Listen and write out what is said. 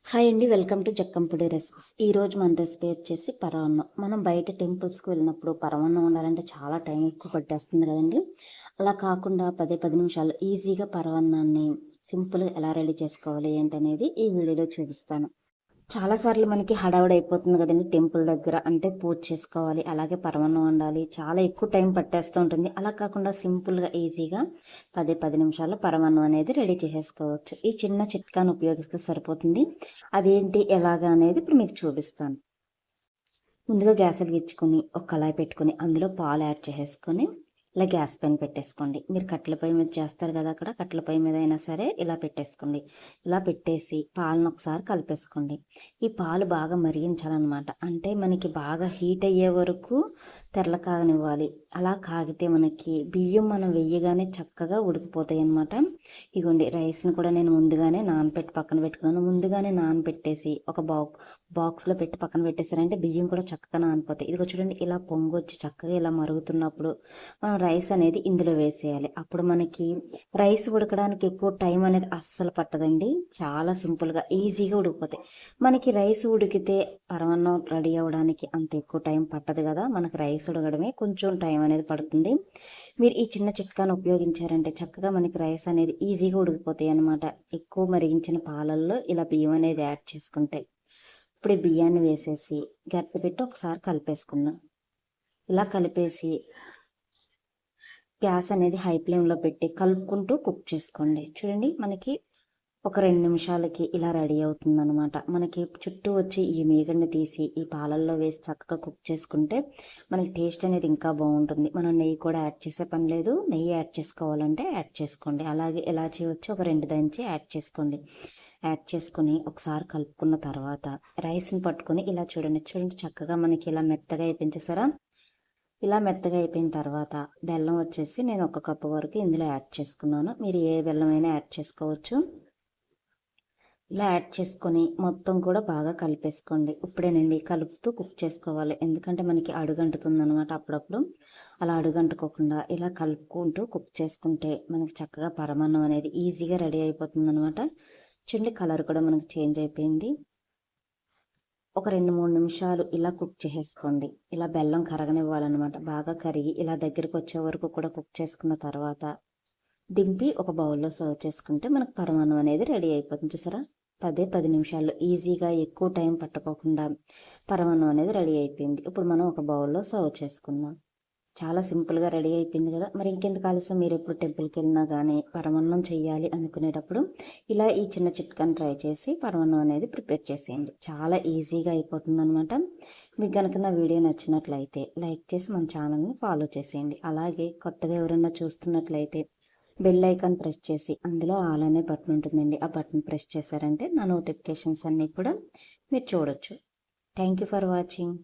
Hi అండి, welcome to Jakkampudi recipes. ఈరోజు మన రెసిపీ వచ్చేసి పరవన్నం. మనం బయట టెంపుల్స్కి వెళ్ళినప్పుడు పరవన్నం వండాలంటే చాలా టైం ఎక్కువ పట్టేస్తుంది కదండి. అలా కాకుండా 10 నిమిషాలు ఈజీగా పరవన్నాన్ని సింపుల్గా ఎలా రెడీ చేసుకోవాలి ఏంటనేది ఈ వీడియోలో చూపిస్తాను. చాలాసార్లు మనకి హడావుడి అయిపోతుంది కదండి టెంపుల్ దగ్గర. అంటే పూజ చేసుకోవాలి, అలాగే పరమాన్నం వండాలి, చాలా ఎక్కువ టైం పట్టేస్తూ ఉంటుంది. అలా కాకుండా సింపుల్గా ఈజీగా 10 నిమిషాల్లో పరమాన్నం అనేది రెడీ చేసేసుకోవచ్చు. ఈ చిన్న చిట్కాను ఉపయోగిస్తే సరిపోతుంది. అదేంటి ఎలాగా అనేది ఇప్పుడు మీకు చూపిస్తాను. ముందుగా గ్యాస్ వెలిగించుకొని ఒక కళాయి పెట్టుకొని అందులో పాలు యాడ్ చేసేసుకొని ఇలా గ్యాస్ పైన పెట్టేసుకోండి. మీరు కట్టెల పొయ్యి మీద చేస్తారు కదా, అక్కడ కట్టెల పొయ్యి మీద అయినా సరే ఇలా పెట్టేసుకోండి. ఇలా పెట్టేసి పాలను ఒకసారి కలిపేసుకోండి. ఈ పాలు బాగా మరిగించాలన్నమాట. అంటే మనకి బాగా హీట్ అయ్యే వరకు తెరల కాగనివ్వాలి. అలా కాగితే మనకి బియ్యం మనం వెయ్యగానే చక్కగా ఉడికిపోతాయి అన్నమాట. ఇగోండి, రైస్ని కూడా నేను ముందుగానే నానబెట్టి పక్కన పెట్టుకున్నాను. ముందుగానే నానబెట్టేసి ఒక బాక్స్లో పెట్టి పక్కన పెట్టేసారంటే బియ్యం కూడా చక్కగా నానిపోతాయి. ఇదిగో చూడండి, ఇలా పొంగు వచ్చి చక్కగా ఇలా మరుగుతున్నప్పుడు మనం రైస్ అనేది ఇందులో వేసేయాలి. అప్పుడు మనకి రైస్ ఉడకడానికి ఎక్కువ టైం అనేది అస్సలు పట్టదండి. చాలా సింపుల్గా ఈజీగా ఉడికిపోతాయి. మనకి రైస్ ఉడికితే పరమాన్నం రెడీ అవ్వడానికి అంత ఎక్కువ టైం పట్టదు కదా. మనకి రైస్ ఉడకడమే కొంచెం టైం అనేది పడుతుంది. మీరు ఈ చిన్న చిట్కాను ఉపయోగించారంటే చక్కగా మనకి రైస్ అనేది ఈజీగా ఉడికిపోతాయి అన్నమాట. ఎక్కువ మరిగించిన పాలల్లో ఇలా బియ్యం అనేది యాడ్ చేసుకుంటే ఇప్పుడు ఈ బియ్యాన్ని వేసేసి గరిటె పెట్టి ఒకసారి కలిపేసుకుందాం. ఇలా కలిపేసి గ్యాస్ అనేది హై ఫ్లేమ్లో పెట్టి కలుపుకుంటూ కుక్ చేసుకోండి. చూడండి, మనకి ఒక 2 నిమిషాలకి ఇలా రెడీ అవుతుంది అనమాట. మనకి చుట్టూ వచ్చి ఈ మీగడని తీసి ఈ పాలల్లో వేసి చక్కగా కుక్ చేసుకుంటే మనకి టేస్ట్ అనేది ఇంకా బాగుంటుంది. మనం నెయ్యి కూడా యాడ్ చేసే పని లేదు. నెయ్యి యాడ్ చేసుకోవాలంటే యాడ్ చేసుకోండి. అలాగే ఇలాచీ వచ్చి ఒక 2 దంచి యాడ్ చేసుకోండి. యాడ్ చేసుకుని ఒకసారి కలుపుకున్న తర్వాత రైస్ని పట్టుకొని ఇలా చూడండి. చక్కగా మనకి ఇలా మెత్తగా అయిపోయించేసారా. ఇలా మెత్తగా అయిపోయిన తర్వాత బెల్లం వచ్చేసి నేను 1 కప్పు వరకు ఇందులో యాడ్ చేసుకున్నాను. మీరు ఏ బెల్లం అయినా యాడ్ చేసుకోవచ్చు. ఇలా యాడ్ చేసుకొని మొత్తం కూడా బాగా కలిపేసుకోండి. ఇప్పుడేనండి కలుపుతూ కుక్ చేసుకోవాలి. ఎందుకంటే మనకి అడుగంటుతుంది అనమాట అప్పుడప్పుడు. అలా అడుగంటుకోకుండా ఇలా కలుపుకుంటూ కుక్ చేసుకుంటే మనకి చక్కగా పరమాన్నం అనేది ఈజీగా రెడీ అయిపోతుంది అనమాట. చూడండి, కలర్ కూడా మనకి చేంజ్ అయిపోయింది. ఒక 2-3 నిమిషాలు ఇలా కుక్ చేసేసుకోండి. ఇలా బెల్లం కరగనివ్వాలన్నమాట. బాగా కరిగి ఇలా దగ్గరికి వచ్చే వరకు కూడా కుక్ చేసుకున్న తర్వాత దింపి ఒక బౌల్లో సర్వ్ చేసుకుంటే మనకు పరమాన్నం అనేది రెడీ అయిపోతుంది. చూసారా, 10 నిమిషాల్లో ఈజీగా ఎక్కువ టైం పట్టుకోకుండా పరమాన్నం అనేది రెడీ అయిపోయింది. ఇప్పుడు మనం ఒక బౌల్లో సర్వ్ చేసుకుందాం. చాలా సింపుల్గా రెడీ అయిపోయింది కదా. మరి ఇంకెందుకు ఆలస్యం, మీరు ఎప్పుడు టెంపుల్కి వెళ్ళినా కానీ పరమాన్నం చేయాలి అనుకునేటప్పుడు ఇలా ఈ చిన్న చిట్కాను ట్రై చేసి పరమాన్నం అనేది ప్రిపేర్ చేసేయండి. చాలా ఈజీగా అయిపోతుంది అనమాట. మీకు కనుక నా వీడియో నచ్చినట్లయితే లైక్ చేసి మన ఛానల్ని ఫాలో చేసేయండి. అలాగే కొత్తగా ఎవరైనా చూస్తున్నట్లయితే బెల్ ఐకాన్ ప్రెస్ చేసి అందులో ఆల్ అనే బటన్ ఉంటుందండి. ఆ బటన్ ప్రెస్ చేశారంటే నా నోటిఫికేషన్స్ అన్నీ కూడా మీరు చూడొచ్చు. Thank you for watching.